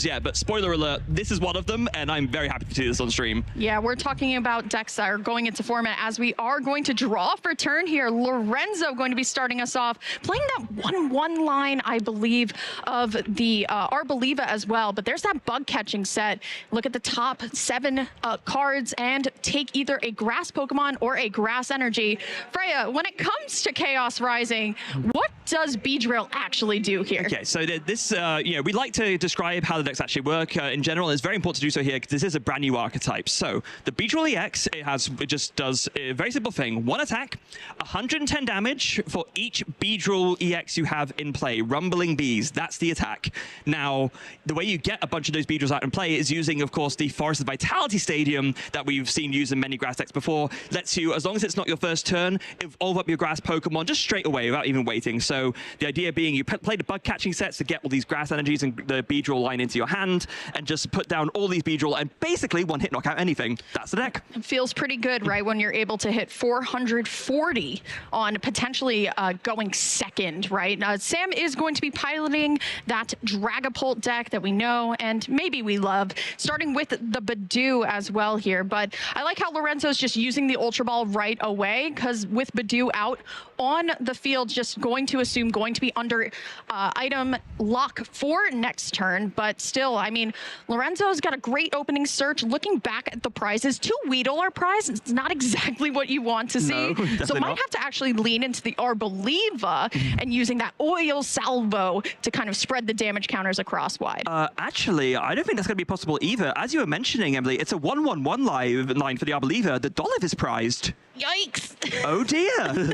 yet, but spoiler alert, this is one of them, and I'm very happy to see this on stream. Yeah, we're talking about decks that are going into format as we are going to draw for turn here. Lorenzo going to be starting us off, playing that 1/1 line, I believe, of the Arboliva as well. But there's that bug catching set. Look at the top 7 cards and take either a grass Pokemon or a grass energy. Freya, when it comes to Chaos Rising, what does Beedrill actually do here? Okay, so this, you know, we like to describe how the decks actually work in general. It's very important to do so here because this is a brand new archetype. So the Beedrill EX, it just does a very simple thing. 1 attack, 110 damage for each Beedrill EX you have in play. Rumbling Bees, that's the attack. Now, the way you get a bunch of those Beedrills out in play is using, of course, the Forest Vitality Stadium that we've seen used in many grass decks before. Lets you, as long as it's not your first turn, evolve up your grass Pokemon just straight away without even waiting. So the idea being you play the bug catching sets to get all these grass energies and the Beedrill line into your hand and just put down all these Beedrill and basically one-hit knock out anything. That's the deck. It feels pretty good, right, when you're able to hit 440 on potentially going second, right? Sam is going to be piloting that Dragapult deck that we know and maybe we love, starting with the Badoo as well here. But I like how Lorenzo's just using the Ultra Ball right away, because with Badoo out on the field, just going to assume going to be under item lock for next turn. But still, I mean, Lorenzo's got a great opening search. Looking back at the prizes, 2 Weedle are prized. It's not exactly what you want to see. No, so might have to actually lean into the Arboliva and using that Oil Salvo to kind of spread the damage counters across wide. Actually, I don't think that's going to be possible either. As you were mentioning, Emily, it's a 1/1/1 line for the Arboliva. The Dolliv is prized. Yikes. Oh dear.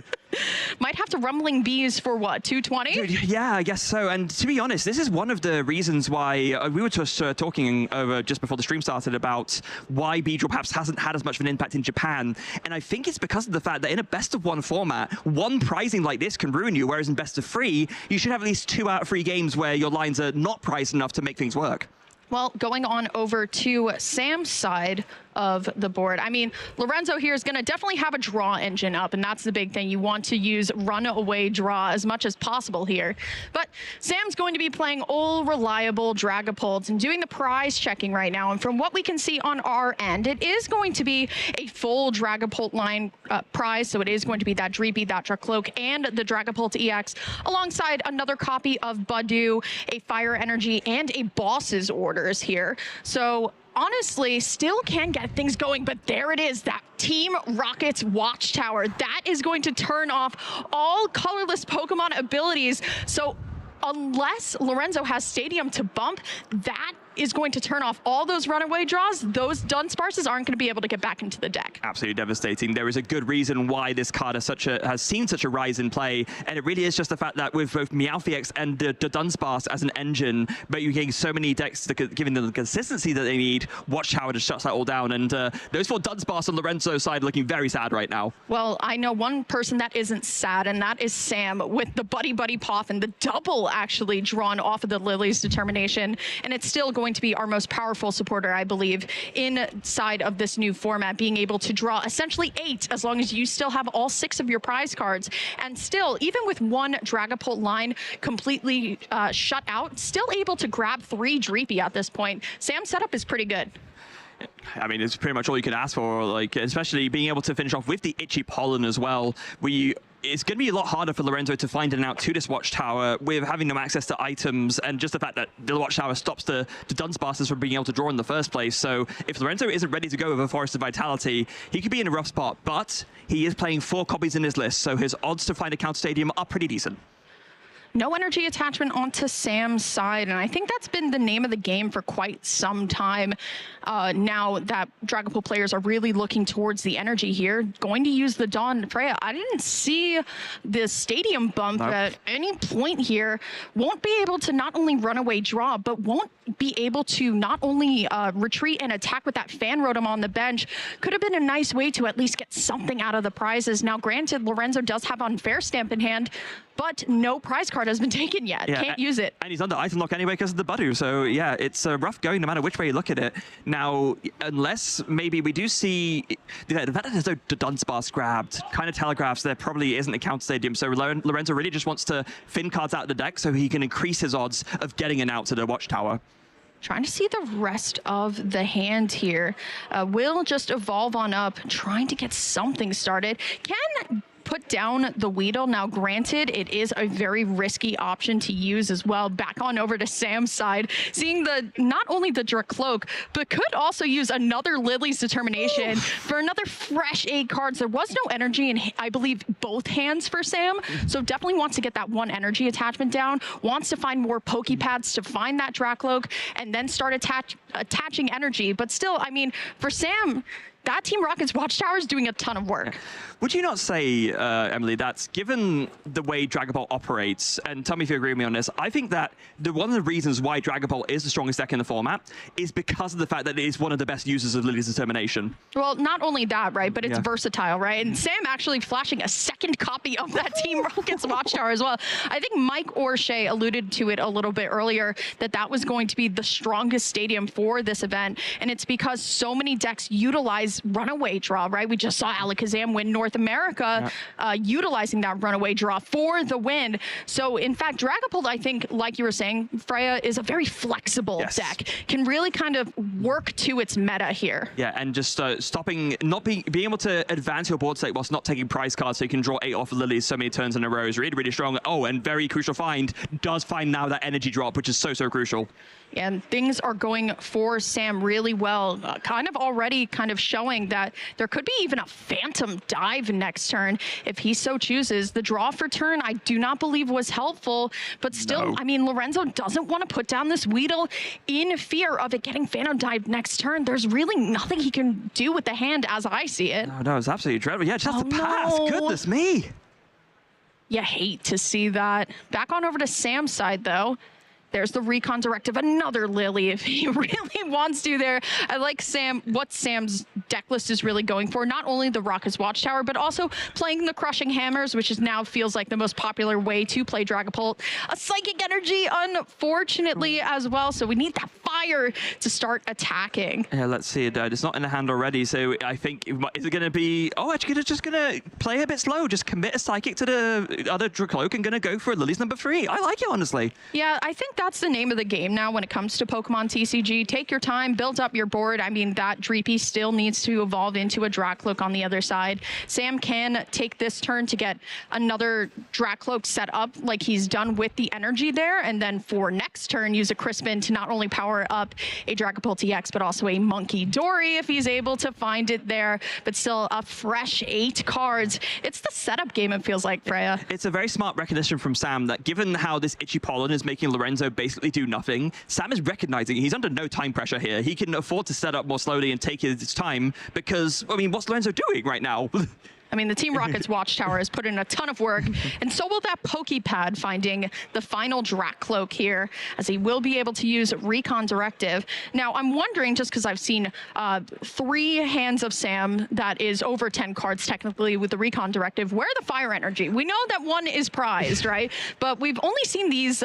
Might have to Rumbling Bees for what, 220? Dude, yeah, I guess so. And to be honest, this is one of the reasons why we were just talking over just before the stream started about why Beedrill perhaps hasn't had as much of an impact in Japan. And I think it's because of the fact that in a best of 1 format, one prizing like this can ruin you, whereas in best of 3, you should have at least 2 out of 3 games where your lines are not prized enough to make things work. Well, going on over to Sam's side of the board, I mean, Lorenzo here is going to definitely have a draw engine up, and that's the big thing. You want to use runaway draw as much as possible here. But Sam's going to be playing all reliable Dragapults and doing the prize checking right now. And from what we can see on our end, it is going to be a full Dragapult line prize. So it is going to be that Dreepy, that Dracloak, and the Dragapult EX, alongside another copy of Badoo, a Fire Energy, and a Boss's Orders here. So honestly, still can get things going, but there it is, that Team Rocket's Watchtower. That is going to turn off all colorless Pokemon abilities. So unless Lorenzo has Stadium to bump, that is going to turn off all those runaway draws. Those Dunsparces aren't going to be able to get back into the deck. Absolutely devastating. There is a good reason why this card has seen such a rise in play, and it really is just the fact that with both Meowth and the Dunsparce as an engine, but you're getting so many decks giving them the consistency that they need, Watchtower just shuts that all down, and those 4 Dunsparce on Lorenzo's side looking very sad right now. Well, I know one person that isn't sad, and that is Sam with the Buddy Buddy Poff and the double actually drawn off of the Lily's Determination, and it's still going to be our most powerful supporter, I believe, inside of this new format, being able to draw essentially 8 as long as you still have all 6 of your prize cards. And still, even with 1 Dragapult line completely shut out, still able to grab 3 Dreepy at this point. Sam's setup is pretty good. I mean, it's pretty much all you can ask for, like, especially being able to finish off with the Itchy Pollen as well. It's going to be a lot harder for Lorenzo to find an out to this Watchtower with having no access to items, and just the fact that the Watchtower stops the Dunsparces from being able to draw in the first place. So if Lorenzo isn't ready to go with a Forest of Vitality, he could be in a rough spot, but he is playing 4 copies in his list, so his odds to find a counter stadium are pretty decent. No energy attachment onto Sam's side, and I think that's been the name of the game for quite some time. Now that Dragapult players are really looking towards the energy here, going to use the Dawn. Freya, I didn't see the Stadium bump at any point here. Won't be able to not only run away draw, but won't be able to not only retreat and attack with that Fan Rotom on the bench. Could have been a nice way to at least get something out of the prizes. Now, granted, Lorenzo does have Unfair Stamp in hand, but no prize card has been taken yet. Yeah, can't use it. And he's under item lock anyway because of the Badoo. So yeah, it's rough going no matter which way you look at it. Now, unless maybe we do see the fact that there's no Dunsparce grabbed kind of telegraphs there probably isn't a counter stadium. So Lorenzo really just wants to thin cards out of the deck so he can increase his odds of getting an out to the Watchtower. Trying to see the rest of the hand here. Will just evolve on up, trying to get something started. Can put down the Weedle. Now, granted, it is a very risky option to use as well. Back on over to Sam's side, seeing the not only the Dracloak, but could also use another Lily's Determination for another fresh 8 cards. There was no energy in, I believe, both hands for Sam, so definitely wants to get that 1 energy attachment down, wants to find more Pokepads to find that Dracloak, and then start attaching energy. But still, I mean, for Sam, that Team Rocket's Watchtower is doing a ton of work. Would you not say, Emily, that given the way Dragon Ball operates, and tell me if you agree with me on this, I think that one of the reasons why Dragon Ball is the strongest deck in the format is because of the fact that it is one of the best users of Lily's Determination. Well, not only that, right, but it's versatile, right? And Sam actually flashing a second copy of that Team Rocket's Watchtower as well. I think Mike or Shay alluded to it a little bit earlier, that was going to be the strongest stadium for this event, and it's because so many decks utilize runaway draw, right? We just saw Alakazam win North America, utilizing that runaway draw for the win. So in fact, Dragapult, I think, like you were saying, Freya, is a very flexible deck. Can really kind of work to its meta here. Yeah, and just stopping, being able to advance your board state whilst not taking prize cards, so you can draw 8 off of Lilies so many turns in a row is really, really strong. Oh, and very crucial find, does find now that energy drop, which is so, so crucial. And things are going for Sam really well, kind of already kind of showing that there could be even a Phantom Dive next turn if he so chooses. The draw for turn, I do not believe was helpful, but still, I mean, Lorenzo doesn't want to put down this Weedle in fear of it getting Phantom Dive next turn. There's really nothing he can do with the hand as I see it. No, it's absolutely dreadful. Yeah, just the pass. Goodness me. You hate to see that. Back on over to Sam's side, though. There's the Recon Directive, another Lily if he really wants to there. I like what Sam's deck list is really going for. Not only the Rocket's Watchtower, but also playing the Crushing Hammers, which is now feels like the most popular way to play Dragapult. A Psychic Energy, unfortunately, as well. So we need that fire to start attacking. Yeah, let's see it. It's not in the hand already, so I think, is it going to be, actually just going to play a bit slow, just commit a Psychic to the other Dracloak and going to go for Lily's number 3. I like it, honestly. Yeah, I think that's the name of the game now when it comes to Pokemon TCG. Take your time, build up your board. I mean, that Dreepy still needs to evolve into a Dracloak on the other side. Sam can take this turn to get another Dracloak set up like he's done with the energy there, and then for next turn, use a Crispin to not only power up a Dragapult EX, but also a Monkey Dory if he's able to find it there, but still a fresh 8 cards. It's the setup game, it feels like, Freya. It's a very smart recognition from Sam that given how this Itchy Pollen is making Lorenzo basically do nothing, Sam is recognizing he's under no time pressure here. He can afford to set up more slowly and take his time because, I mean, what's Lorenzo doing right now? I mean, the Team Rocket's Watchtower has put in a ton of work, and so will that Pokepad finding the final Dracloak here, as he will be able to use Recon Directive. Now, I'm wondering, just because I've seen 3 hands of Sam that is over 10 cards technically with the Recon Directive, where the Fire Energy? We know that one is prized, right? But we've only seen these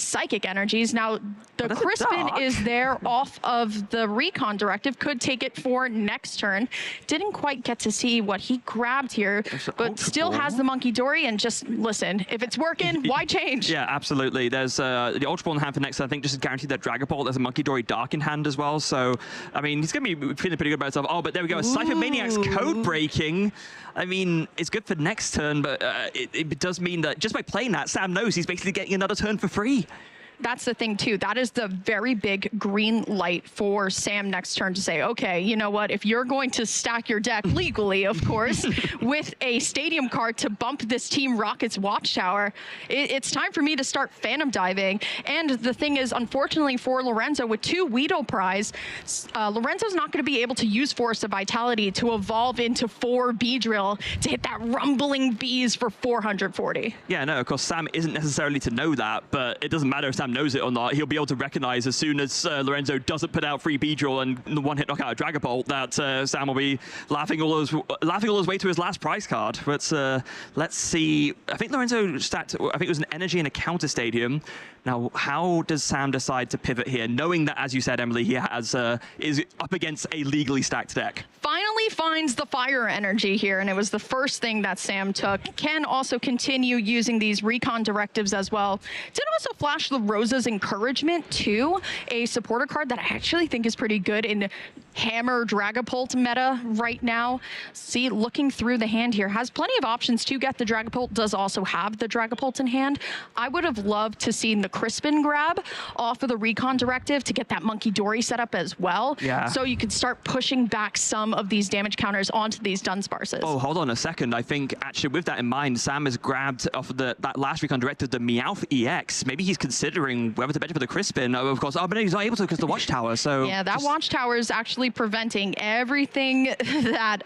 Psychic Energies. Now, the Crispin is there off of the Recon Directive, could take it for next turn. Didn't quite get to see what he grabbed here, but still has the Monkey Dory, and just listen, if it's working, why change? Yeah, absolutely. There's the Ultra Ball in hand for next, I think, just guaranteed that Dragapult. There's a Monkey Dory Dark in hand as well, so, I mean, he's going to be feeling pretty good about himself. Oh, but there we go, a Cypher Maniac's code breaking. I mean, it's good for next turn, but it does mean that just by playing that, Sam knows he's basically getting another turn for free. That's the thing, too. That is the very big green light for Sam next turn to say, okay, you know what? If you're going to stack your deck legally, of course, with a stadium card to bump this Team Rocket's Watchtower, it's time for me to start Phantom Diving. And the thing is, unfortunately for Lorenzo, with 2 Weedle Prize, Lorenzo's not going to be able to use Force of Vitality to evolve into 4 Beedrill to hit that rumbling bees for 440. Yeah, no, of course, Sam isn't necessarily to know that, but it doesn't matter if Sam knows it or not. He'll be able to recognize as soon as Lorenzo doesn't put out free Beedrill and the one-hit knockout of Dragapult that Sam will be laughing all his way to his last prize card. But let's see. I think Lorenzo stacked, I think it was an energy and a counter stadium. Now, how does Sam decide to pivot here, knowing that, as you said, Emily, he has is up against a legally stacked deck? Finally finally finds the fire energy here, and it was the first thing that Sam took. Can also continue using these recon directives as well. Did also flash the Rosa's Encouragement too, a supporter card that I actually think is pretty good in Hammer Dragapult meta right now. See, looking through the hand here, has plenty of options to get the Dragapult, does also have the Dragapult in hand. I would have loved to see the Crispin grab off of the recon directive to get that Monkey Dory set up as well. Yeah. So you could start pushing back some of these damage counters onto these Dunsparces. Oh, hold on a second. I think actually with that in mind, Sam has grabbed off of that last recon directive, the Meowth EX. Maybe he's considering whether to bench for the Crispin. Of course, but he's not able to because the Watchtower. So yeah, that Watchtower is actually preventing everything that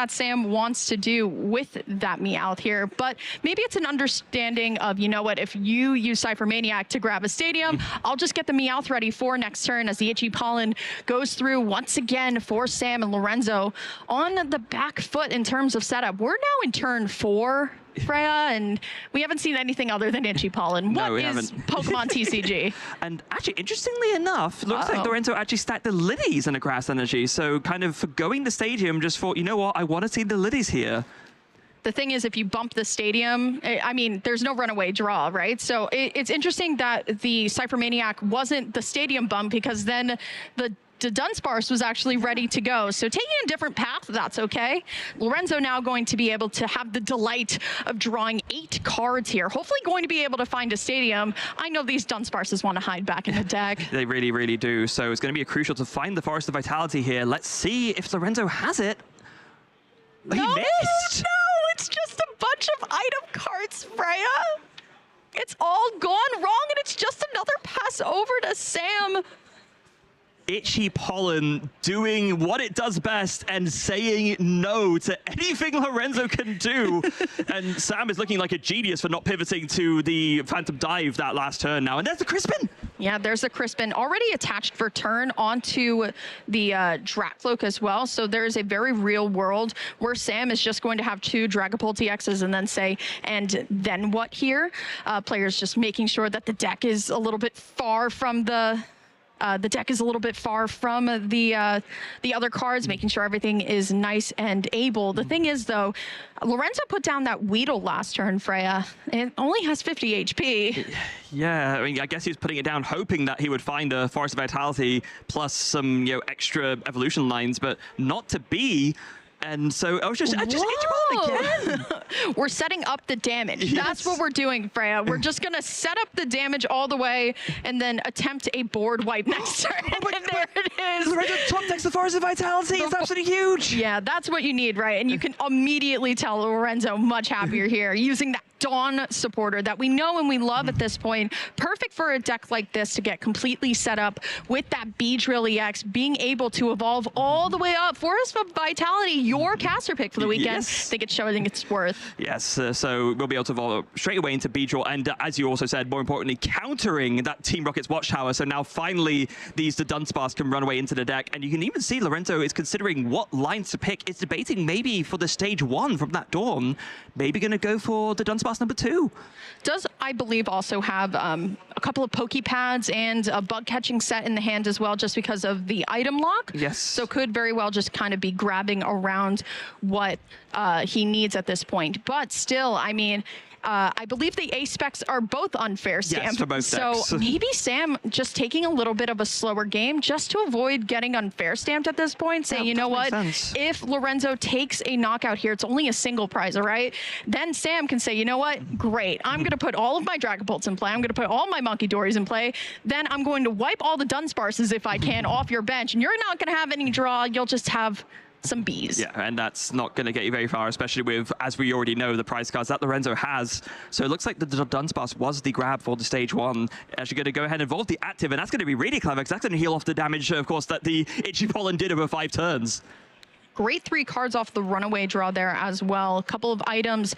Sam wants to do with that Meowth here. But maybe it's an understanding of, you know what, if you use Cypher Maniac to grab a stadium, I'll just get the Meowth ready for next turn as the Itchy Pollen goes through once again for Sam and Lorenzo on the back foot in terms of setup. We're now in turn 4, Freya, and we haven't seen anything other than Itchy Pollen. No, what is Pokemon TCG? And actually, interestingly enough, looks like Lorenzo actually stacked the Lilies and a Grass Energy. So kind of forgoing the stadium, just thought, you know what, I want to see the Lilies here. The thing is, if you bump the stadium, I mean, there's no runaway draw, right? So it's interesting that the Cypher Maniac wasn't the stadium bump, because then the Dunsparce was actually ready to go. So taking a different path, that's okay. Lorenzo now going to be able to have the delight of drawing 8 cards here. Hopefully going to be able to find a stadium. I know these Dunsparces want to hide back in the deck. They really, really do. So it's going to be crucial to find the Forest of Vitality here. Let's see if Lorenzo has it. No, he missed. No, it's just a bunch of item cards, Freya. It's all gone wrong, and it's just another pass over to Sam. Itchy Pollen doing what it does best and saying no to anything Lorenzo can do. And Sam is looking like a genius for not pivoting to the Phantom Dive that last turn now. And there's the Crispin. Yeah, there's a Crispin already attached for turn onto the Drakcloak as well. So there's a very real world where Sam is just going to have 2 Dragapult EXs and then say, and then what here? Players just making sure that the deck is a little bit far from the other cards, making sure everything is nice and able. The thing is, though, Lorenzo put down that Weedle last turn, Freya. It only has 50 HP. Yeah, I mean, I guess he was putting it down, hoping that he would find a Forest of Vitality plus some, extra evolution lines, but not to be. And so I was just Itchy Pollen again. We're setting up the damage. Yes. That's what we're doing, Freya. We're just going to set up the damage all the way and then attempt a board wipe next turn. And there it is. Lorenzo top decks the Forest of Vitality. It's absolutely huge. Yeah, that's what you need, right? And you can immediately tell Lorenzo much happier here using that Dawn supporter that we know and we love at this point. Perfect for a deck like this to get completely set up with that Beedrill EX, being able to evolve all the way up. Forest of Vitality, your caster pick for the weekend. Yes. I think it's showing its worth. Yes, so we'll be able to evolve straight away into Beedrill, and as you also said, more importantly, countering that Team Rocket's Watchtower. So now finally, the Dunsparce can run away into the deck, and you can even see Lorenzo is considering what lines to pick. It's debating maybe for the stage 1 from that Dawn, maybe going to go for the Dunsparce number 2. Does, I believe, also have a couple of Pokepads and a bug catching set in the hand as well, just because of the item lock. Yes. So could very well just kind of be grabbing around what he needs at this point. But still, I mean, I believe the A specs are both unfair stamped. Yes, for both decks. So maybe Sam just taking a little bit of a slower game just to avoid getting unfair stamped at this point, saying, you know what, if Lorenzo takes a knockout here, it's only a single prize, all right? Then Sam can say, you know what, great. I'm going to put all of my Dragapults in play. I'm going to put all my Monkey Dories in play. Then I'm going to wipe all the Dunsparces if I can off your bench. And you're not going to have any draw. You'll just have some bees. Yeah, and that's not going to get you very far, especially with, as we already know, the prize cards that Lorenzo has. So it looks like the Dunsparce was the grab for the stage 1. Actually going to go ahead and evolve the active, and that's going to be really clever, because that's going to heal off the damage, of course, that the Itchy Pollen did over 5 turns. Great 3 cards off the runaway draw there as well. A couple of items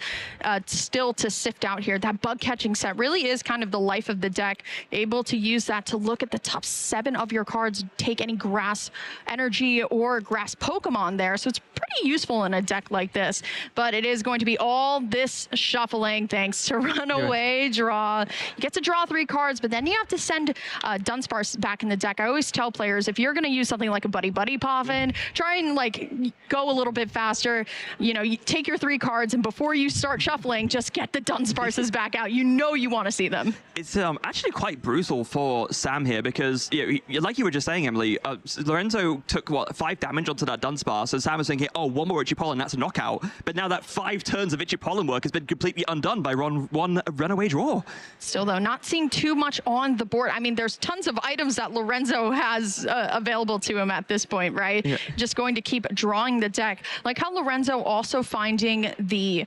still to sift out here. That bug catching set really is kind of the life of the deck. Able to use that to look at the top 7 of your cards, take any grass energy or grass Pokemon there. So it's pretty useful in a deck like this. But it is going to be all this shuffling thanks to runaway draw. You get to draw 3 cards, but then you have to send Dunsparce back in the deck. I always tell players, if you're going to use something like a Buddy Buddy Poffin, try and like go a little bit faster. You know, you take your 3 cards, and before you start shuffling, just get the Dunsparces back out. You know you want to see them. It's actually quite brutal for Sam here because, like you were just saying, Emily, Lorenzo took, what, 5 damage onto that Dunsparce, and Sam was thinking, oh, 1 more Itchy Pollen, that's a knockout. But now that 5 turns of Itchy Pollen work has been completely undone by one runaway draw. Still, though, not seeing too much on the board. I mean, there's tons of items that Lorenzo has available to him at this point, right? Yeah. Just going to keep drawing the deck. Like how Lorenzo also finding the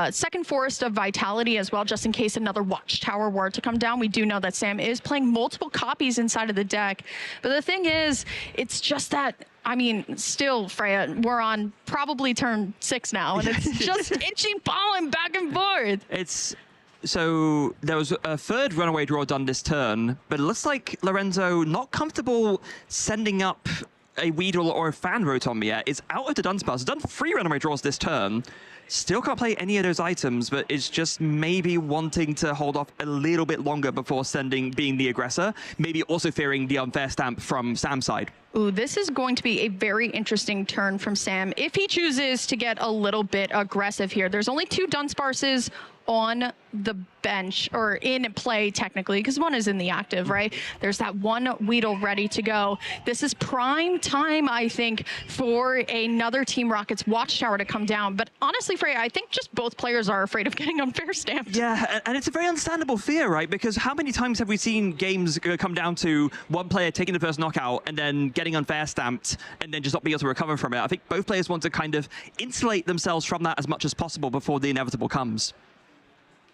second Forest of Vitality as well, just in case another Watchtower were to come down. We do know that Sam is playing multiple copies inside of the deck. But the thing is, it's just that, I mean, still, Freya, we're on probably turn 6 now, and it's just Itchy Pollen back and forth. So there was a 3rd runaway draw done this turn, but it looks like Lorenzo not comfortable sending up a Weedle or a Fan Rotom yet. Is out of the Dunsparce. Done 3 runaway draws this turn. Still can't play any of those items, but is just maybe wanting to hold off a little bit longer before being the aggressor. Maybe also fearing the unfair stamp from Sam's side. Ooh, this is going to be a very interesting turn from Sam if he chooses to get a little bit aggressive here. There's only 2 Dunsparces on the bench, or in play technically, because 1 is in the active, right? There's that 1 Weedle ready to go. This is prime time, I think, for another Team Rocket's Watchtower to come down. But honestly, Freya, I think just both players are afraid of getting unfair stamped. Yeah, and it's a very understandable fear, right? Because how many times have we seen games come down to one player taking the first knockout and then getting unfair stamped and then just not being able to recover from it? I think both players want to kind of insulate themselves from that as much as possible before the inevitable comes.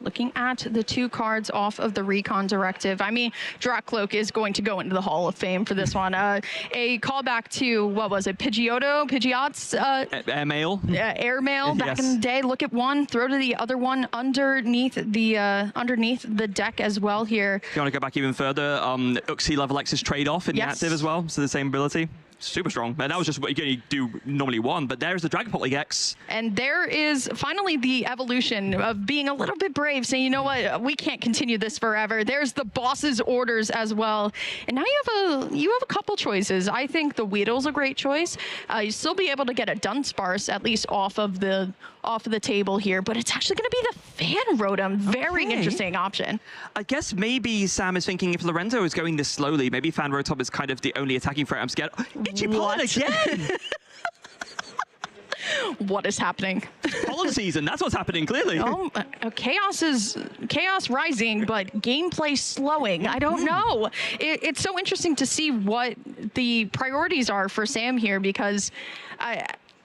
Looking at the 2 cards off of the Recon Directive, I mean, Dracloak is going to go into the Hall of Fame for this one. A callback to, what was it, Pidgeot's? Airmail. Airmail back in the day. Look at 1, throw to the other one underneath the deck as well here. If you want to go back even further, Uxie level X's trade-off in the active as well, so the same ability. Super strong. And that was just what you do normally 1, but there's the Dragapult League X. And there is finally the evolution of being a little bit brave, saying, you know what, we can't continue this forever. There's the boss's orders as well. And now you have a couple choices. I think the Weedle's a great choice. You still be able to get a Dunsparce at least off of the table here, but it's actually going to be the Fan Rotom. Very interesting option. I guess maybe Sam is thinking if Lorenzo is going this slowly, maybe Fan Rotom is kind of the only attacking threat. I'm scared. Itchy Pollen again! What is happening? Pollen season, that's what's happening, clearly. Chaos rising, but gameplay slowing. I don't know. It's so interesting to see what the priorities are for Sam here, because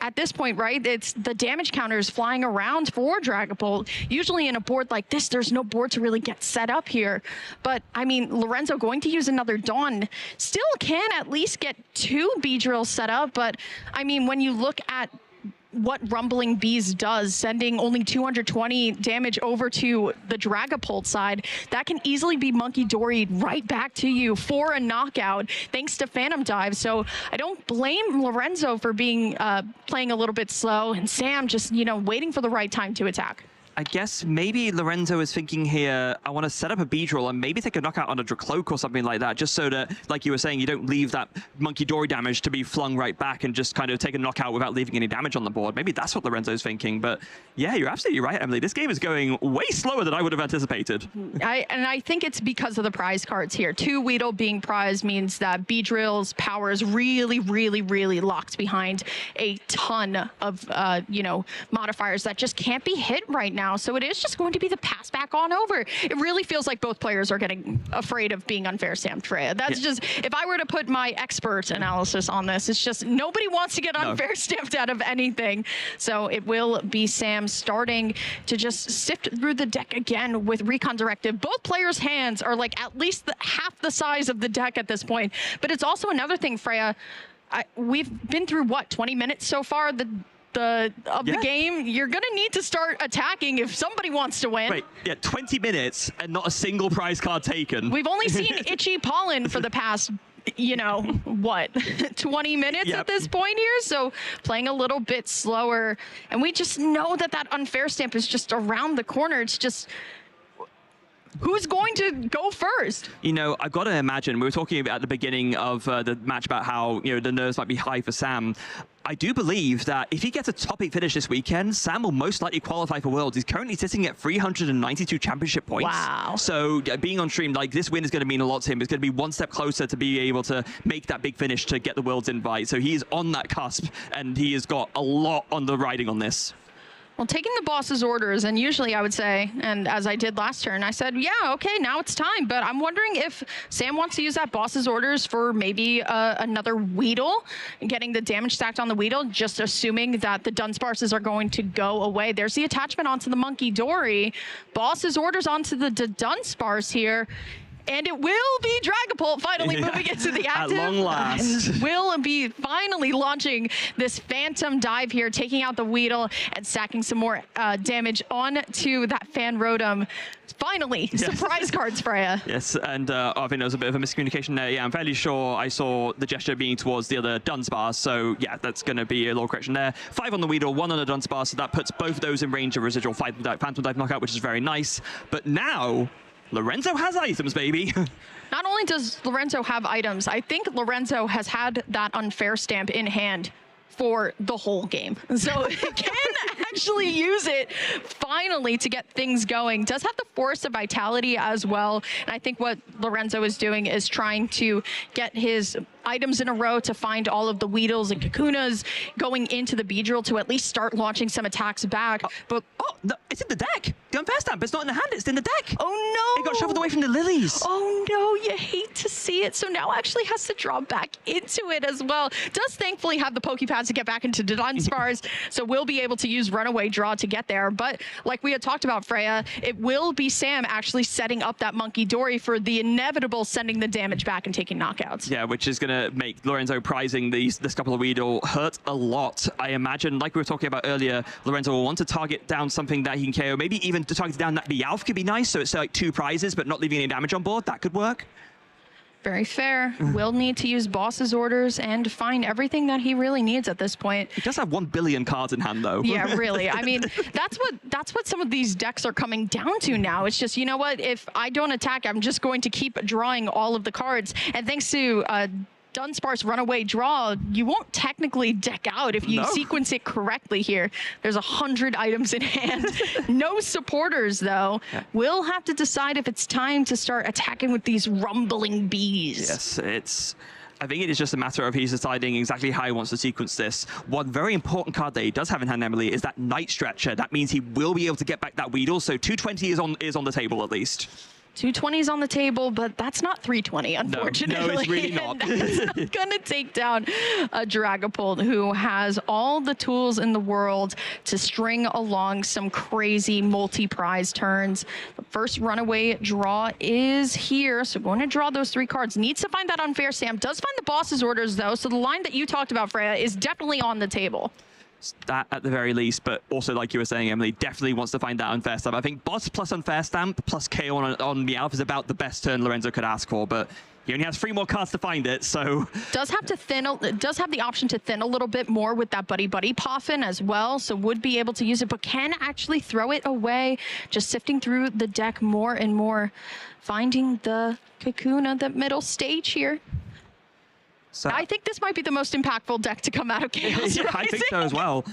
at this point, right, it's the damage counters flying around for Dragapult. Usually in a board like this, there's no board to really get set up here. But, I mean, Lorenzo going to use another Dawn still can at least get 2 Beedrills set up. But, I mean, when you look at what Rumbling Bees does, sending only 220 damage over to the Dragapult side, that can easily be Monkey Dory right back to you for a knockout, thanks to Phantom Dive. So I don't blame Lorenzo for being playing a little bit slow, and Sam just, waiting for the right time to attack. I guess maybe Lorenzo is thinking here, I want to set up a Beedrill and maybe take a knockout on a Dracloak or something like that, just so that, like you were saying, you don't leave that Monkey Dory damage to be flung right back and just kind of take a knockout without leaving any damage on the board. Maybe that's what Lorenzo's thinking. But yeah, you're absolutely right, Emily. This game is going way slower than I would have anticipated. I think it's because of the prize cards here. 2 Weedle being prized means that Beedrill's power is really, really, really locked behind a ton of, modifiers that just can't be hit right now. So it is just going to be the pass back on over. It really feels like both players are getting afraid of being unfair stamped, Freya. That's just, if I were to put my expert analysis on this, it's just nobody wants to get unfair stamped out of anything. So it will be Sam starting to just sift through the deck again with Recon Directive. Both players' hands are like at least half the size of the deck at this point. But it's also another thing, Freya. we've been through, what, 20 minutes so far? The game, you're gonna need to start attacking if somebody wants to win. Wait, yeah, 20 minutes and not a single prize card taken. We've only seen Itchy Pollen for the past, you know, what, 20 minutes at this point here, so playing a little bit slower, and we just know that that unfair stamp is just around the corner. It's just, who's going to go first? You know, I've got to imagine, we were talking about at the beginning of the match about how, you know, the nerves might be high for Sam. I do believe that if he gets a top 8 finish this weekend, Sam will most likely qualify for Worlds. He's currently sitting at 392 championship points. Wow. So being on stream, like, this win is going to mean a lot to him. It's going to be one step closer to be able to make that big finish to get the Worlds invite. So he's on that cusp, and he has got a lot on the riding on this. Well, taking the boss's orders, and usually I would say, and as I did last turn, I said, yeah, okay, now it's time. But I'm wondering if Sam wants to use that boss's orders for maybe another Weedle, getting the damage stacked on the Weedle, just assuming that the Dunsparces are going to go away. There's the attachment onto the Monkey Dory. Boss's orders onto the Dunsparce here. And it will be Dragapult finally moving into the active. At long last. And will be finally launching this Phantom Dive here, taking out the Weedle and stacking some more damage onto that Fan Rotom. Finally, surprise cards, Freya. Yes, and I think there was a bit of a miscommunication there. Yeah, I'm fairly sure I saw the gesture being towards the other Dunsparce, so yeah, that's going to be a little correction there. 5 on the Weedle, 1 on the Dunsparce, so that puts both of those in range of residual Phantom Dive knockout, which is very nice. But now, Lorenzo has items, baby. Not only does Lorenzo have items, I think Lorenzo has had that unfair stamp in hand for the whole game. So he can actually use it finally to get things going. Does have the Force of Vitality as well. And I think what Lorenzo is doing is trying to get his items in a row to find all of the Weedles and Kakunas going into the Beedrill to at least start launching some attacks back. But, no, it's in the deck. The unfair stamp, it's not in the hand, it's in the deck. Oh no! It got shuffled away from the lilies. Oh no, you hate to see it. So now actually has to draw back into it as well. Does thankfully have the Pokepads to get back into the Dunsparce, so we'll be able to use Runaway Draw to get there. But like we had talked about, Freya, it will be Sam actually setting up that Monkey Dory for the inevitable sending the damage back and taking knockouts. Yeah, which is going to make Lorenzo prizing this couple of Weedle hurt a lot. I imagine, like we were talking about earlier, Lorenzo will want to target down something that he can KO. Maybe even to target down that Meowth could be nice, so it's like 2 prizes, but not leaving any damage on board. That could work. Very fair. Will need to use boss's orders and find everything that he really needs at this point. He does have 1 billion cards in hand, though. Yeah, really. I mean, that's what some of these decks are coming down to now. It's just, you know what? If I don't attack, I'm just going to keep drawing all of the cards. And thanks to Dunsparce Runaway Draw, you won't technically deck out if you sequence it correctly here. There's 100 items in hand. No supporters, though. Yeah. We'll have to decide if it's time to start attacking with these rumbling bees. Yes, I think it is just a matter of he's deciding exactly how he wants to sequence this. One very important card that he does have in hand, Emily, is that Night Stretcher. That means he will be able to get back that Weedle, so 220 is on the table at least. 220 is on the table, but that's not 320, unfortunately. No, it's really not. That's not going to take down a Dragapult who has all the tools in the world to string along some crazy multi-prize turns. The first Runaway Draw is here, so going to draw those 3 cards. Needs to find that unfair stamp. Does find the boss's orders, though, so the line that you talked about, Freya, is definitely on the table. That at the very least, but also, like you were saying, Emily, definitely wants to find that unfair stamp. I think boss plus unfair stamp plus KO on Meowth is about the best turn Lorenzo could ask for, but he only has 3 more cards to find it, so... Does have the option to thin a little bit more with that Buddy Poffin as well, so would be able to use it, but can actually throw it away, just sifting through the deck more and more, finding the Kakuna, the middle stage here. So I think this might be the most impactful deck to come out of Chaos yeah, Rising. I think so as well.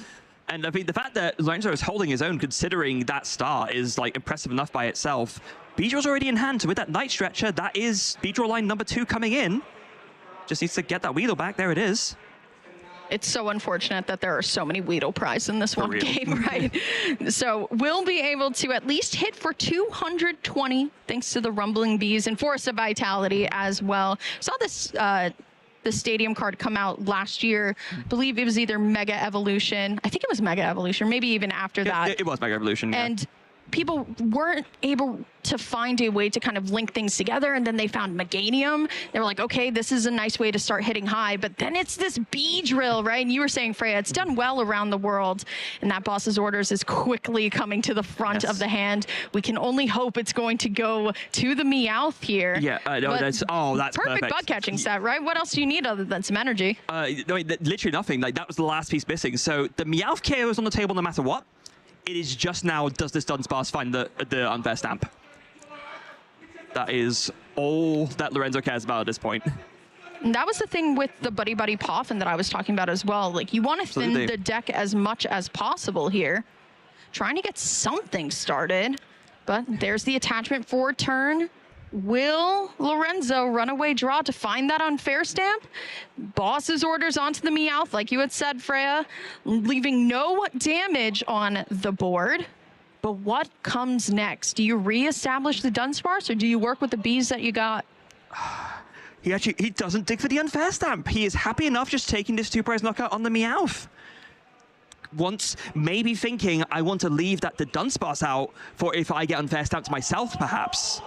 And I mean, the fact that Lorenzo is holding his own, considering that start, is like impressive enough by itself. Beedrill's already in hand, so with that Night Stretcher, that is Beedrill line number 2 coming in. Just needs to get that Weedle back. There it is. It's so unfortunate that there are so many Weedle prizes in this one game, right? So we'll be able to at least hit for 220 thanks to the Rumbling Bees and Force of Vitality as well. Saw this the Stadium card come out last year. I believe it was either Mega Evolution. I think it was Mega Evolution, maybe even after that. It was Mega Evolution, yeah. And people weren't able to find a way to kind of link things together, and then they found Meganium. They were like, okay, this is a nice way to start hitting high, but then it's this B drill, right? And you were saying, Freya, it's done well around the world, and that Boss's Orders is quickly coming to the front of the hand. We can only hope it's going to go to the Meowth here. Yeah, no, that's perfect bug catching set, right? What else do you need other than some energy? No, literally nothing. Like, that was the last piece missing. So the Meowth KO is on the table no matter what. It is just now, does this Dunsparce find the unfair stamp? That is all that Lorenzo cares about at this point. And that was the thing with the Buddy Buddy Poffin that I was talking about as well. Like, you want to thin the deck as much as possible here. Trying to get something started. But there's the attachment for turn. Will Lorenzo runaway draw to find that unfair stamp? Boss's Orders onto the Meowth, like you had said, Freya, leaving no damage on the board. But what comes next? Do you reestablish the Dunsparce, or do you work with the bees that you got? He doesn't dig for the unfair stamp. He is happy enough just taking this 2-prize knockout on the Meowth. Once maybe thinking, I want to leave the Dunsparce out for if I get unfair stamped myself, perhaps.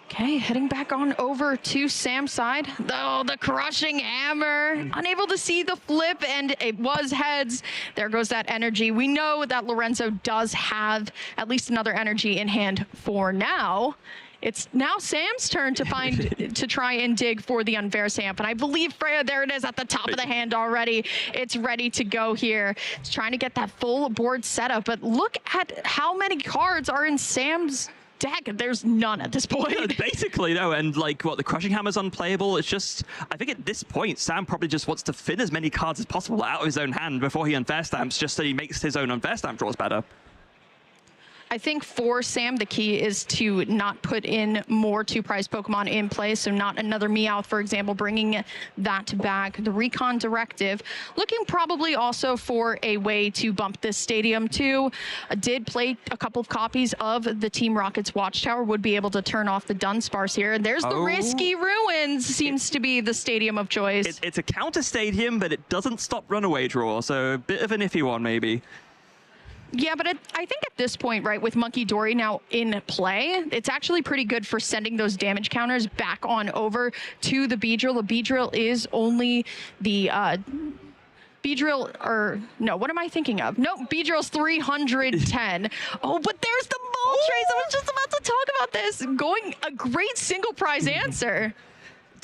Okay, heading back on over to Sam's side. Oh, the crushing hammer. Unable to see the flip, and it was heads. There goes that energy. We know that Lorenzo does have at least another energy in hand for now. It's now Sam's turn to to try and dig for the unfair stamp. And I believe, Freya, there it is at the top of the hand already. It's ready to go here. It's trying to get that full board setup. But look at how many cards are in Sam's deck. There's none at this point. Yeah, basically, no. And like, what, the crushing hammer's unplayable. It's just, I think at this point, Sam probably just wants to thin as many cards as possible out of his own hand before he unfair stamps, just so he makes his own unfair stamp draws better. I think for Sam, the key is to not put in more 2-prize Pokemon in play, so not another Meowth, for example, bringing that back. The Recon Directive, looking probably also for a way to bump this stadium too. Did play a couple of copies of the Team Rocket's Watchtower, would be able to turn off the Dunsparce here. There's the Risky Ruins, seems to be the stadium of choice. It's a counter stadium, but it doesn't stop runaway draw, so a bit of an iffy one, maybe. Yeah, but I think at this point, right, with Monkey Dory now in play, it's actually pretty good for sending those damage counters back on over to the Beedrill. The Beedrill is only the Beedrill, or no, what am I thinking of? No, Beedrill's 310. Oh, but there's the Moltres. I was just about to talk about this. Going a great single prize answer.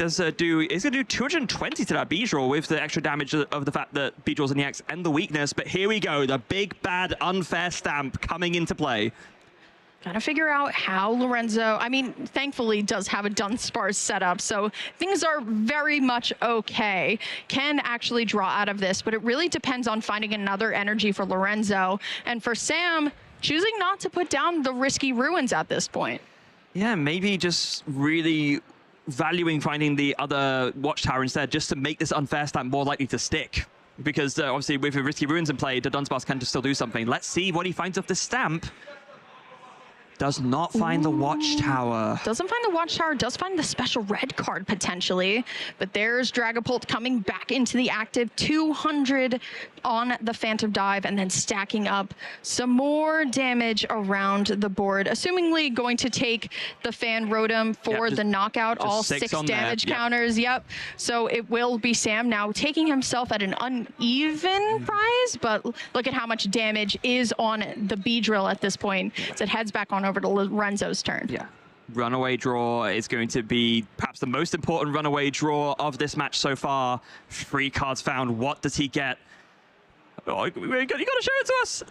It's going to do 220 to that Beedrill with the extra damage of the fact that Beedrill's in the X and the weakness. But here we go, the big bad unfair stamp coming into play. Gotta figure out how Lorenzo, I mean, thankfully does have a Dunsparce setup, so things are very much okay. Can actually draw out of this, but it really depends on finding another energy for Lorenzo. And for Sam, choosing not to put down the Risky Ruins at this point. Yeah, maybe just really valuing finding the other Watchtower instead, just to make this unfair stamp more likely to stick. Because obviously with the Risky Ruins in play, the Dunsparce can just still do something. Let's see what he finds of this stamp. Does not find the Watchtower. Doesn't find the Watchtower, does find the special red card potentially. But there's Dragapult coming back into the active. 200 on the Phantom Dive, and then stacking up some more damage around the board. Assumingly going to take the Fan Rotom for the knockout. All 6 damage counters. Yep. So it will be Sam now taking himself at an uneven prize, but look at how much damage is on the Beedrill at this point. So it heads back on over to Lorenzo's turn. Yeah. Runaway draw is going to be perhaps the most important runaway draw of this match so far. 3 cards found. What does he get? Oh, you got to show it to us.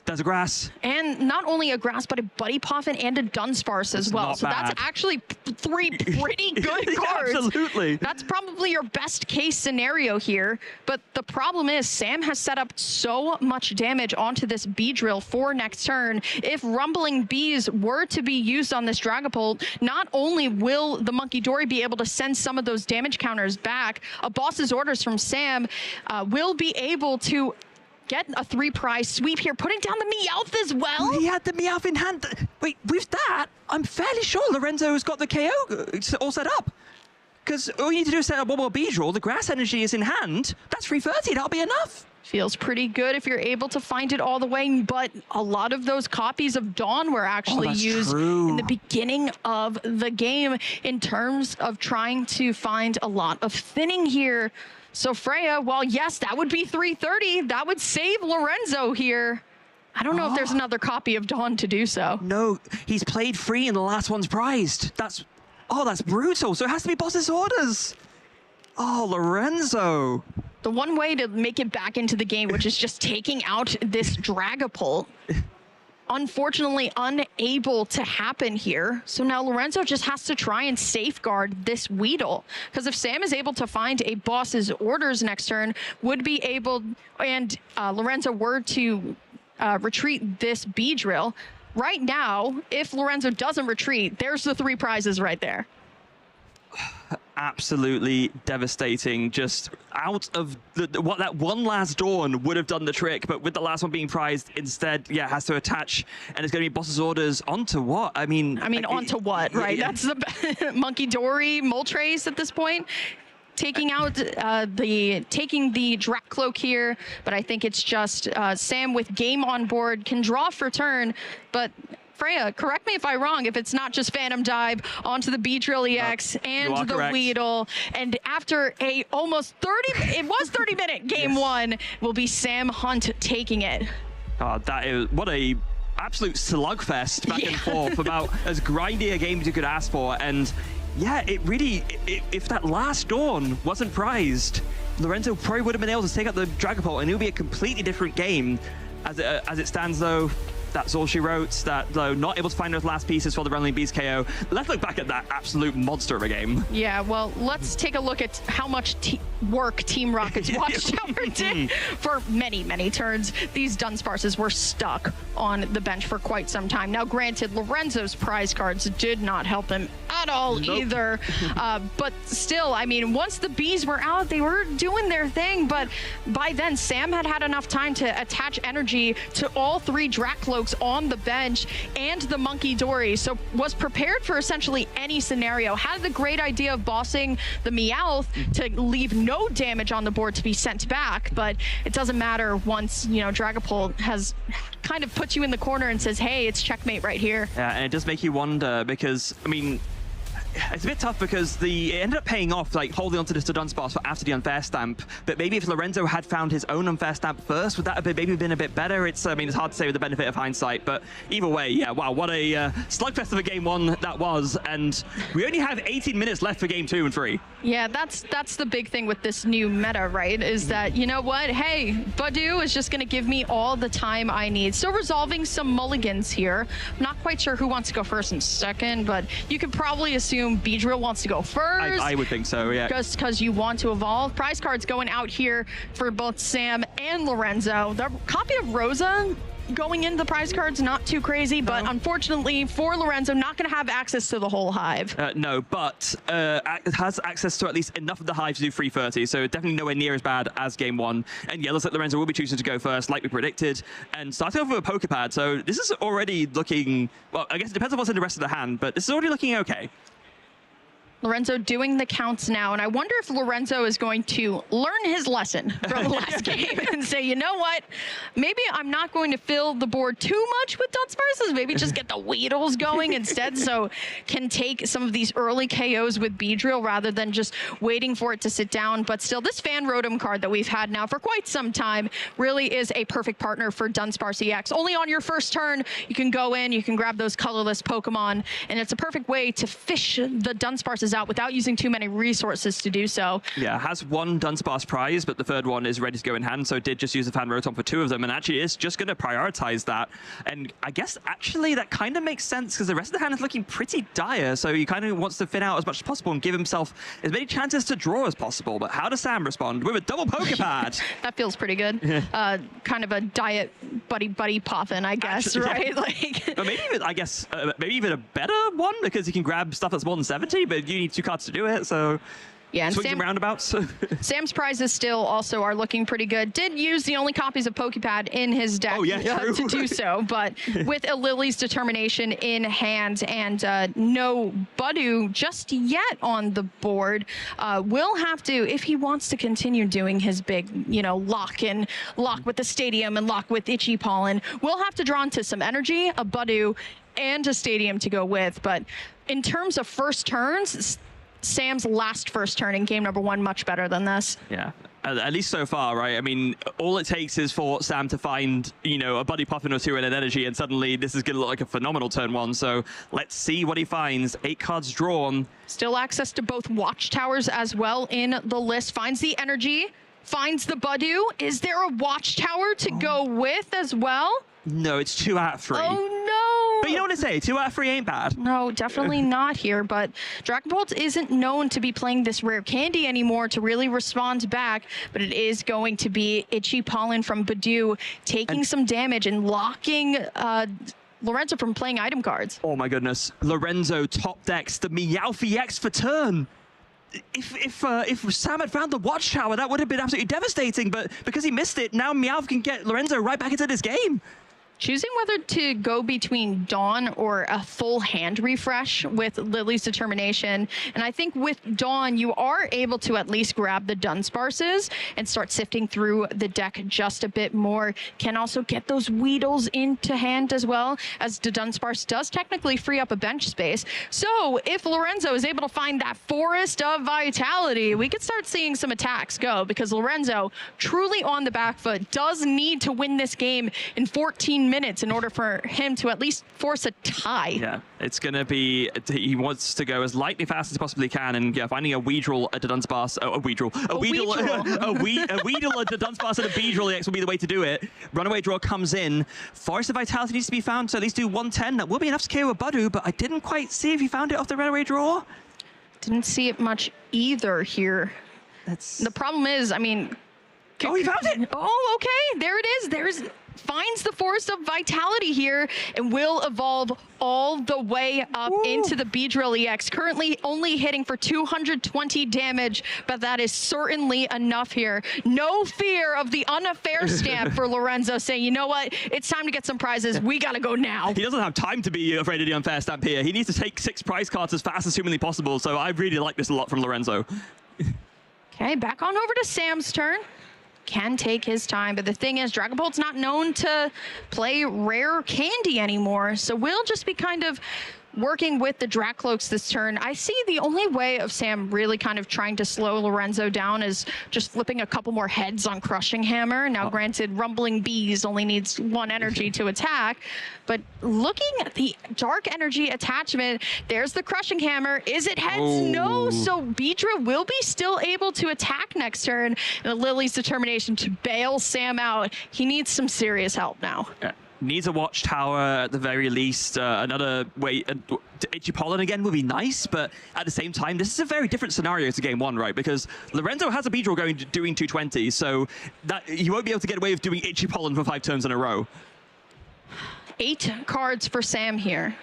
There's a grass. And not only a grass, but a Buddy Poffin and a Dunsparce as well. So that's actually 3 pretty good cards. Yeah, absolutely. That's probably your best case scenario here. But the problem is Sam has set up so much damage onto this Beedrill for next turn. If Rumbling Bees were to be used on this Dragapult, not only will the Monkey Dory be able to send some of those damage counters back, a Boss's Orders from Sam will be able to get a 3-prize sweep here, putting down the Meowth as well. He had the Meowth in hand. Wait, with that, I'm fairly sure Lorenzo has got the KO all set up. Because all you need to do is set up one more Beedrill. The grass energy is in hand. That's 330. That'll be enough. Feels pretty good if you're able to find it all the way, but a lot of those copies of Dawn were actually used in the beginning of the game in terms of trying to find a lot of thinning here. So Freya, well, yes, that would be 330. That would save Lorenzo here. I don't know if there's another copy of Dawn to do so. No, he's played free and the last one's prized. That's brutal. So it has to be boss's orders. Oh, Lorenzo. The one way to make it back into the game, which is just taking out this Dragapult, unfortunately unable to happen here. So now Lorenzo just has to try and safeguard this Weedle. Because if Sam is able to find a boss's orders next turn, would be able, and Lorenzo were to retreat this Beedrill, right now, if Lorenzo doesn't retreat, there's the 3 prizes right there. Absolutely devastating. Just out of what that one last Dawn would have done the trick, but with the last one being prized, instead, has to attach, and it's going to be boss's orders onto what? I mean, onto what, right? That's the Monkey Dory, Moltres at this point. Taking out taking the Drac Cloak here, but I think it's just Sam with game on board can draw for turn, but Freya, correct me if I'm wrong, if it's not just Phantom Dive onto the Beedrill EX and the correct. Weedle, and after a almost 30-minute game one, will be Sam Hunt taking it. Oh, that is, what a absolute slugfest back and forth, about as grindy a game as you could ask for, and yeah, it really, if that last Dawn wasn't prized, Lorenzo probably would have been able to take out the Dragapult, and it would be a completely different game. As it stands, though, that's all she wrote. That, though, not able to find those last pieces for the Running Beast KO. Let's look back at that absolute monster of a game. Yeah, well, let's take a look at how much work Team Rocket's Watchtower did for many, many turns. These Dunsparces were stuck on the bench for quite some time. Now, granted, Lorenzo's prize cards did not help him at all either. But still, I mean, once the bees were out, they were doing their thing. But by then, Sam had had enough time to attach energy to all 3 Drac Cloaks on the bench and the Monkey Dory, so was prepared for essentially any scenario. Had the great idea of bossing the Meowth to leave no damage on the board to be sent back, but it doesn't matter once, Dragapult has kind of put you in the corner and says, hey, it's checkmate right here. Yeah, and it does make you wonder, because, I mean, it's a bit tough because it ended up paying off, like, holding onto this to Dunsparce for after the unfair stamp. But maybe if Lorenzo had found his own unfair stamp first, would that have maybe been a bit better? It's hard to say with the benefit of hindsight, but either way, yeah, wow, what a slugfest of a game one that was. And we only have 18 minutes left for game 2 and 3. Yeah, that's the big thing with this new meta, right? Is that, you know what? Hey, Badu is just going to give me all the time I need. So resolving some mulligans here. I'm not quite sure who wants to go first and second, but you could probably assume Beedrill wants to go first. I would think so, yeah. Just because you want to evolve. Prize cards going out here for both Sam and Lorenzo. The copy of Rosa going into the prize cards, not too crazy, but unfortunately for Lorenzo, not going to have access to the whole hive. No, but has access to at least enough of the hive to do 330, so definitely nowhere near as bad as game 1. And yeah, looks like Lorenzo will be choosing to go first, like we predicted, and starting off with a Poképad, so this is already looking, well, I guess it depends on what's in the rest of the hand, but this is already looking okay. Lorenzo doing the counts now, and I wonder if Lorenzo is going to learn his lesson from the last game and say, you know what, maybe I'm not going to fill the board too much with Dunsparces, maybe just get the Weedles going instead, so can take some of these early KOs with Beedrill rather than just waiting for it to sit down. But still, this Fan Rotom card that we've had now for quite some time really is a perfect partner for Dunsparce EX. Only on your first turn, you can go in, you can grab those colorless Pokemon, and it's a perfect way to fish the Dunsparces out without using too many resources to do so. Yeah, has 1 Dunsparce prize, but the 3rd one is ready to go in hand, so it did just use the Fan Rotom for 2 of them, and actually is just going to prioritize that. And I guess actually that kind of makes sense, because the rest of the hand is looking pretty dire, so he kind of wants to fit out as much as possible and give himself as many chances to draw as possible. But how does Sam respond? With a double Poképad! That feels pretty good. Kind of a diet buddy poppin', I guess, actually, right? Yeah. Like, or maybe even, I guess, maybe even a better one, because you can grab stuff that's more than 70, but you need 2 cards to do it, so Yeah, and swings and roundabouts. Sam's prizes still also are looking pretty good. Did use the only copies of Poképad in his deck to do so, but with a Lily's Determination in hand and no Budu just yet on the board, will have to, if he wants to continue doing his big, lock with the stadium and lock with Itchy Pollen, will have to draw into some energy, a Budu, and a stadium to go with. But in terms of first turns, Sam's last first turn in game number 1 much better than this. Yeah, at least so far, right? I mean, all it takes is for Sam to find, a Buddy Puffin or 2 and an energy, and suddenly this is going to look like a phenomenal turn 1. So let's see what he finds. 8 cards drawn. Still access to both Watchtowers as well in the list. Finds the energy, finds the Budu. Is there a Watchtower to go with as well? No, it's 2 out of 3. Oh, no. But you know what I say, 2 out of 3 ain't bad. No, definitely not here. But Dragonbolt isn't known to be playing this rare candy anymore to really respond back. But it is going to be Itchy Pollen from Budu taking some damage and locking Lorenzo from playing item cards. Oh my goodness. Lorenzo top decks the Meowth EX for turn. If Sam had found the Watchtower, that would have been absolutely devastating. But because he missed it, now Meowth can get Lorenzo right back into this game. Choosing whether to go between Dawn or a full hand refresh with Lily's Determination. And I think with Dawn, you are able to at least grab the Dunsparces and start sifting through the deck just a bit more. Can also get those Weedles into hand as well, as the Dunsparce does technically free up a bench space. So if Lorenzo is able to find that Forest of Vitality, we could start seeing some attacks go, because Lorenzo, truly on the back foot, does need to win this game in 14 minutes in order for him to at least force a tie. Yeah, it's going to be, he wants to go as lightly fast as he possibly can, and finding a Weedle, a Dunsparce, a Weedle, a Weedle, a Weedle, a Dunsparce, and a Beedrill EX will be the way to do it. Runaway draw comes in. Forest of Vitality needs to be found to at least do 110. That will be enough to KO a Budu, but I didn't quite see if he found it off the Runaway draw. Didn't see it much either here. The problem is, I mean... Oh, he found it! Oh, okay, there it is. Finds the Forest of Vitality here and will evolve all the way up into the Beedrill EX. Currently only hitting for 220 damage, but that is certainly enough here. No fear of the unfair stamp for Lorenzo, saying, you know what, it's time to get some prizes. We gotta go now. He doesn't have time to be afraid of the unfair stamp here. He needs to take 6 prize cards as fast as humanly possible, so I really like this a lot from Lorenzo. Okay, back on over to Sam's turn. Can take his time, but the thing is, Dragonbolt's not known to play rare candy anymore, so we'll just be kind of working with the Dracloaks this turn. I see the only way of Sam really kind of trying to slow Lorenzo down is just flipping a couple more heads on Crushing Hammer. Now, granted, Rumbling Bees only needs 1 energy to attack, but looking at the Dark Energy attachment, there's the Crushing Hammer. Is it heads? Oh. No, so Beedra will be still able to attack next turn, and Lily's Determination to bail Sam out. He needs some serious help now. Yeah. Needs a Watchtower at the very least. Another way, Itchy Pollen again would be nice, but at the same time, this is a very different scenario to game 1, right? Because Lorenzo has a Beedrill doing 220, so that you won't be able to get away with doing Itchy Pollen for 5 turns in a row. 8 cards for Sam here.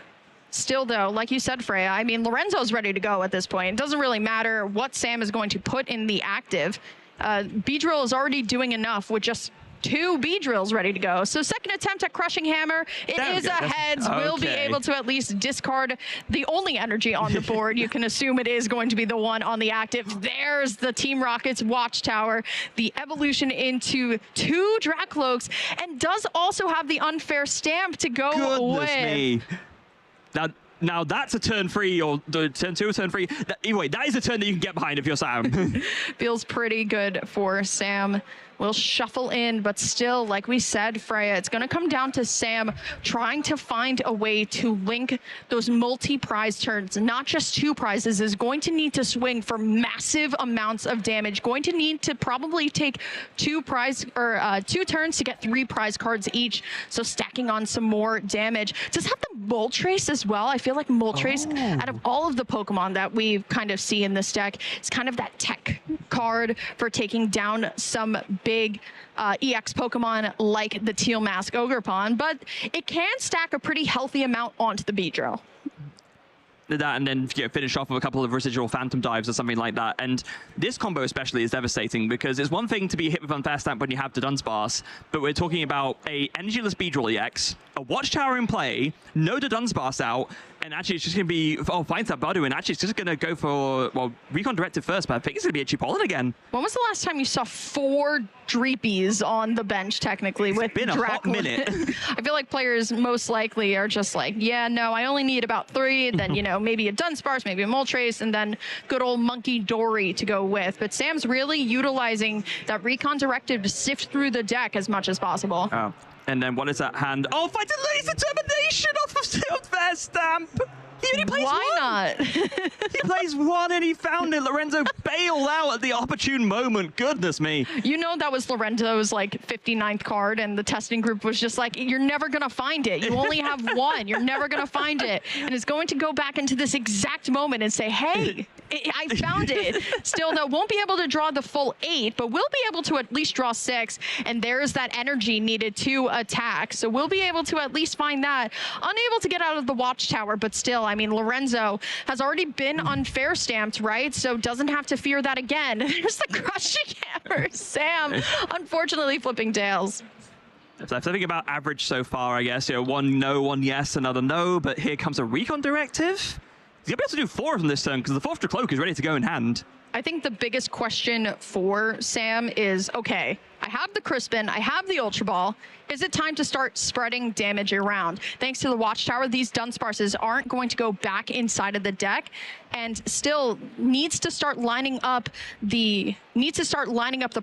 Still, though, like you said, Freya, I mean, Lorenzo's ready to go at this point. It doesn't really matter what Sam is going to put in the active. Beedrill is already doing enough with just 2 Beedrills ready to go. So second attempt at Crushing Hammer. It is a heads. Okay. Will be able to at least discard the only energy on the board. You can assume it is going to be the one on the active. There's the Team Rocket's Watchtower. The evolution into 2 Dracloaks, and does also have the unfair stamp to go with. Me. Now that's a turn 3 or the turn 2 or turn 3. Anyway, that is a turn that you can get behind if you're Sam. Feels pretty good for Sam. Will shuffle in, but still, like we said, Freya, it's going to come down to Sam trying to find a way to link those multi-prize turns. Not just 2 prizes, is going to need to swing for massive amounts of damage. Going to need to probably take 2 turns to get 3 prize cards each. So stacking on some more damage. Does have the Moltres as well. I feel like Moltres, out of all of the Pokemon that we kind of see in this deck, is kind of that tech card for taking down some big EX Pokemon like the Teal Mask Ogerpon, but it can stack a pretty healthy amount onto the Beedrill. that, and then finish off with a couple of residual phantom dives or something like that. And this combo especially is devastating because it's one thing to be hit with Unfair Stamp when you have the Dunsparce, but we're talking about a energyless Beedrill EX, a Watchtower in play, no the Dunsparce out, and actually it's just going to be, finds that Badu, and actually it's just going to go for, well, Recon Directive first, but I think it's going to be a Chipollin again. When was the last time you saw 4 Dreepies on the bench, technically, with It's been a hot minute. I feel like players most likely are just like, yeah, no, I only need about 3, then, you know, maybe a Dunsparce, maybe a Moltres, and then good old Monkey Dory to go with. But Sam's really utilizing that Recon Directive to sift through the deck as much as possible. Oh. And then what is that hand? Oh, Fighting Laser Termination off of Unfair Stamp! He only plays Why one. not? He plays one and he found it. Lorenzo bailed out at the opportune moment. Goodness me. You know that was Lorenzo's like 59th card, and the testing group was just like, you're never going to find it. You only have one. You're never going to find it. And it's going to go back into this exact moment and say, hey, I found it. Still, though, won't be able to draw the full 8, but we'll be able to at least draw 6. And there's that energy needed to attack. So we'll be able to at least find that. Unable to get out of the Watchtower, but still, I mean, Lorenzo has already been unfair stamped, right? So doesn't have to fear that again. There's the crushing hammer. Sam, unfortunately, flipping tails. So if I think about average so far, I guess, you know, 1 no, 1 yes, another no, but here comes a Recon Directive. He's going to be able to do 4 of them this turn because the 4th Cloak is ready to go in hand. I think the biggest question for Sam is, okay, I have the Crispin, I have the Ultra Ball. Is it time to start spreading damage around? Thanks to the Watchtower, these Dunsparces aren't going to go back inside of the deck, and still needs to start lining up the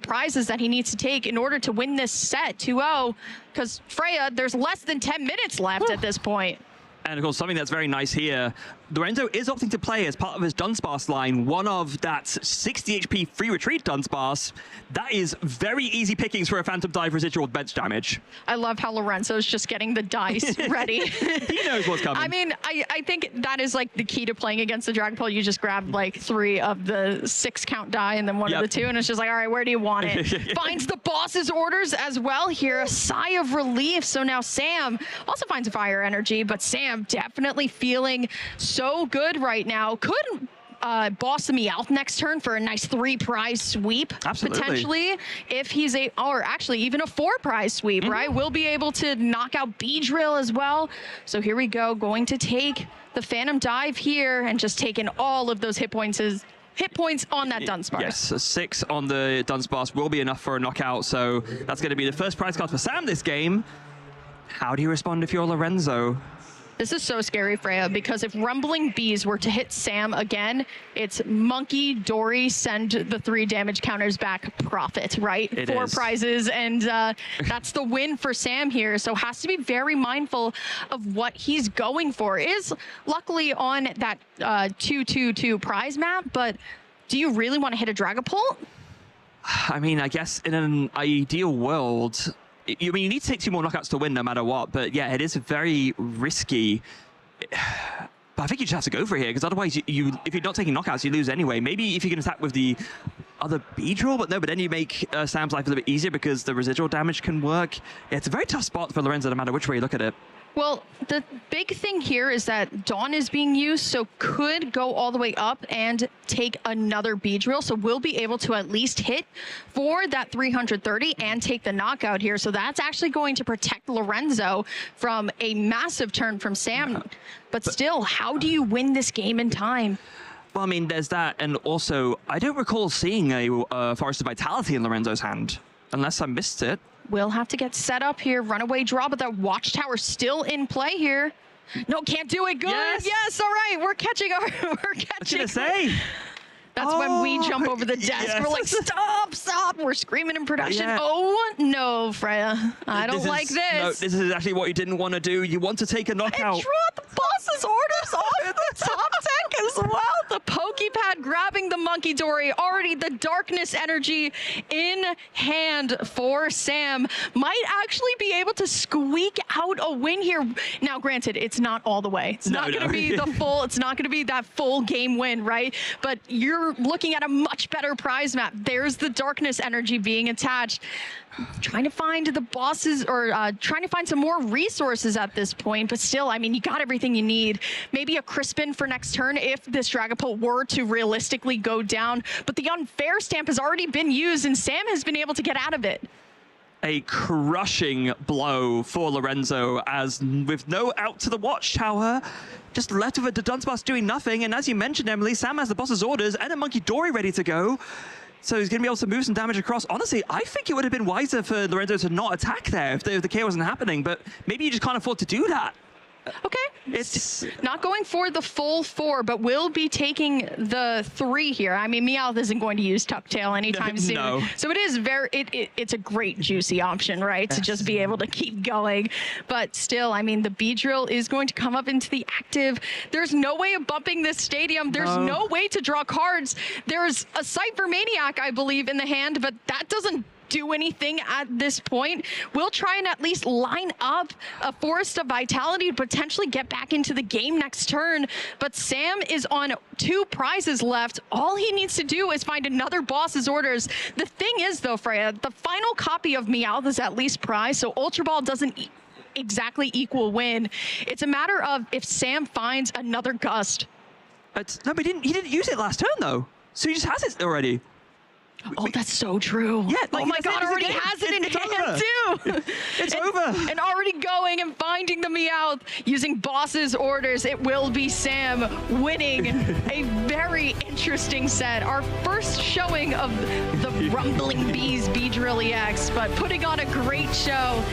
prizes that he needs to take in order to win this set 2-0. Because Freya, there's less than 10 minutes left at this point. And of course, something that's very nice here, Lorenzo is opting to play as part of his Dunsparce line, one of that 60 HP free retreat Dunsparce. That is very easy pickings for a Phantom Dive residual bench damage. I love how Lorenzo's just getting the dice ready. He knows what's coming. I mean, I think that is like the key to playing against the Dragapult. You just grab like 3 of the 6 count die and then 1 of the 2, and it's just like, all right, where do you want it? Finds the boss's orders as well here. A sigh of relief. So now Sam also finds a fire energy, but Sam definitely feeling so good right now. Could boss the Meowth next turn for a nice 3 prize sweep. Absolutely. Potentially, if he's or actually even a 4 prize sweep, right? We'll be able to knock out Beedrill as well. So here we go, going to take the Phantom Dive here and just taking all of those hit points on that Dunsparce. Yes, a 6 on the Dunsparce will be enough for a knockout. So that's going to be the first prize card for Sam this game. How do you respond if you're Lorenzo? This is so scary, Freya, because if Rumbling Bees were to hit Sam again, it's Monkey Dory, send the 3 damage counters back, profit, right? It 4 is. prizes, and that's the win for Sam here. So has to be very mindful of what he's going for. Is luckily on that 2-2-2 prize map, but do you really want to hit a Dragapult? I mean, I guess in an ideal world, you need to take 2 more knockouts to win no matter what, but yeah, it is very risky. But I think you just have to go for it here, because otherwise, if you're not taking knockouts, you lose anyway. Maybe if you can attack with the other Beedrill, but then you make Sam's life a little bit easier because the residual damage can work. Yeah, it's a very tough spot for Lorenzo no matter which way you look at it. Well, the big thing here is that Dawn is being used, so could go all the way up and take another Beedrill. So we'll be able to at least hit for that 330 and take the knockout here. So that's actually going to protect Lorenzo from a massive turn from Sam. But still, how do you win this game in time? Well, I mean, there's that, and also, I don't recall seeing a Forest of Vitality in Lorenzo's hand, unless I missed it. We'll have to get set up here. Runaway draw, but that Watchtower still in play here. No, can't do it. Good. Yes, all right. We're catching our. We're catching. What should I say? That's when we jump over the desk. Yes. We're like, stop, stop. We're screaming in production. Yeah. Oh, no, Freya. I don't like this. No, this is actually what you didn't want to do. You want to take a knockout. And draw the boss's orders off the top deck as well. the Poképad, grabbing the Monkey Dory. Already the Darkness Energy in hand for Sam. Might actually be able to squeak out a win here. Now, granted, it's not all the way. It's not going to be the full, it's not going to be that full game win, right? But you're looking at a much better prize map. There's the Darkness Energy being attached. Trying to find the bosses, or trying to find some more resources at this point, but still, I mean, you got everything you need. Maybe a Crispin for next turn if this Dragapult were to realistically go down, but the unfair stamp has already been used and Sam has been able to get out of it. A crushing blow for Lorenzo, as with no out to the watchtower, just left with a Dunsparce doing nothing. And as you mentioned, Emily, Sam has the boss's orders and a Monkey Dory ready to go. So he's going to be able to move some damage across. Honestly, I think it would have been wiser for Lorenzo to not attack there if the KO wasn't happening, but maybe you just can't afford to do that. Okay. It's not going for the full 4, but will be taking the 3 here. I mean, Meowth isn't going to use Tucktail anytime soon. No. So it is it's a great juicy option, right? Yes. To just be able to keep going. But still, I mean, the Beedrill is going to come up into the active. There's no way of bumping this stadium. There's no way to draw cards. There's a Cypher Maniac, I believe, in the hand, but that doesn't do anything at this point. We'll try and at least line up a Forest of Vitality to potentially get back into the game next turn, but Sam is on 2 prizes left. All he needs to do is find another boss's orders. The thing is, though, Freya, the final copy of Meowth is at least prize, so Ultra Ball doesn't exactly equal win. It's a matter of if Sam finds another Gust. No, but he didn't use it last turn, though, so he just has it already. Oh, that's so true. Yeah, like, oh my God, already has it in hand too. It's over. And already going and finding the Meowth using boss's orders. It will be Sam winning a very interesting set. Our first showing of the Rumbling Bees Beedrill EX, but putting on a great show.